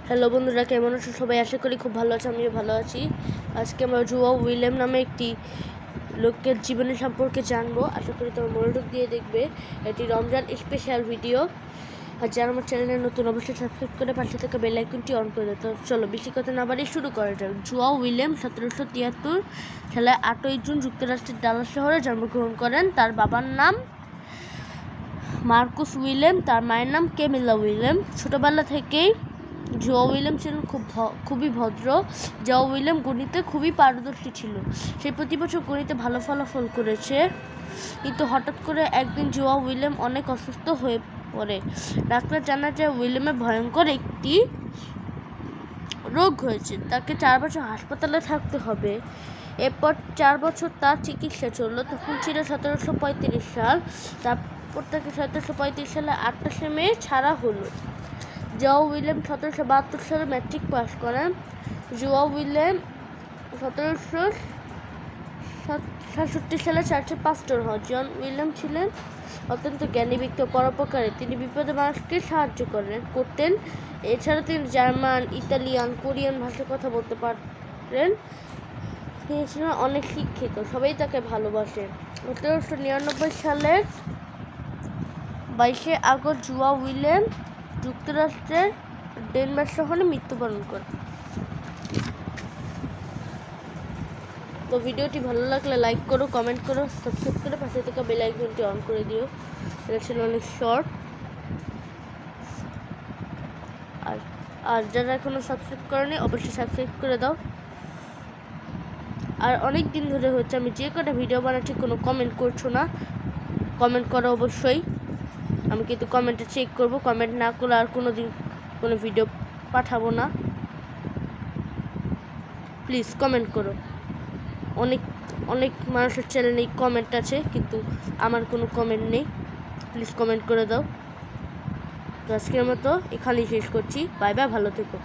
Hello বন্ধুরা, কেমন আছো সবাই? আশা করি খুব ভালো আছো। আমিও ভালো আছি। আজকে আমরা জুয়া উইলিয়াম নামে একটি লোকের জীবনের সম্পর্কে জানবো। আশা করি তোমার মনোযোগ দিয়ে দেখবে। এটি রমজান স্পেশাল ভিডিও। আর যারা আমার চ্যানেলে নতুন অবশ্যই সাবস্ক্রাইব করে পাশে থাকা বেল আইকনটি অন করে দাও। তো চলো বেশি কথা না বাড়িয়ে শুরু করা যাক। জুয়া উইলিয়াম 1773 সালে 8ই জুন যুক্তরাষ্ট্রের ডালাস শহরে জন্মগ্রহণ করেন। তার বাবার নাম মার্কুস উইলিয়াম, তার মায়ের নাম ক্যামিলা উইলিয়াম। ছোটোবেলা থেকেই জুয়া উইলিয়াম ছিলেন খুবই ভদ্র। জুয়া উইলিয়াম গণিতে খুবই পারদর্শী ছিল। সে প্রতি বছর গণিতে ভালো ফলাফল করেছে। কিন্তু হঠাৎ করে একদিন জুয়া উইলিয়াম অনেক অসুস্থ হয়ে পড়ে। ডাক্তার জানা যায় উইলিয়ামের ভয়ঙ্কর একটি রোগ হয়েছে। তাকে 4 বছর হাসপাতালে থাকতে হবে। এরপর 4 বছর তার চিকিৎসা চললো। তখন ছিল 1735 সাল। তারপর তাকে 1735 সালে 28শে মে ছাড়া হলো। জুয়া উইলিয়াম 1772 সালে ম্যাট্রিক পাস করেন। জুয়া উইলিয়াম 1767 সালে চার্চের পাস্টর হন। জন উইলিয়াম ছিলেন অত্যন্ত জ্ঞানী ব্যক্তি ও পরোপকারী। তিনি বিপদে মানুষকে সাহায্য করতেন। এছাড়া তিনি জার্মান, ইতালিয়ান, কোরিয়ান ভাষায় কথা বলতে পারেন। তিনি ছিলেন অনেক শিক্ষিত। সবাই তাকে ভালোবাসে। 1799 সালের 22শে আগস্ট জুয়া উইলিয়াম যুক্তরাষ্ট্রের ডেনমার্ক শহরে মৃত্যুবরণ করে। তো ভিডিওটি ভালো লাগলে লাইক করো, কমেন্ট করো, সাবস্ক্রাইব করে পাশে থাকা বেল আইকনটি অন করে দিও। এটা ছিল অনেক শর্ট। আর যারা এখনো সাবস্ক্রাইব করেনি অবশ্যই সাবস্ক্রাইব করে দাও। আর অনেক দিন ধরে হচ্ছে আমি যে কটা ভিডিও বানাচ্ছি কোনো কমেন্ট করছো না। কমেন্ট করো অবশ্যই। আমি কিন্তু কমেন্টে চেক করব। কমেন্ট না করলে আর কোনো দিন কোনো ভিডিও পাঠাবো না। প্লিজ কমেন্ট করো। অনেক মানুষের চ্যানেলে কমেন্ট আছে, কিন্তু আমার কোনো কমেন্ট নেই। প্লিজ কমেন্ট করে দাও। তো আজকের মতো এখানেই শেষ করছি। বাই বাই, ভালো থেকো।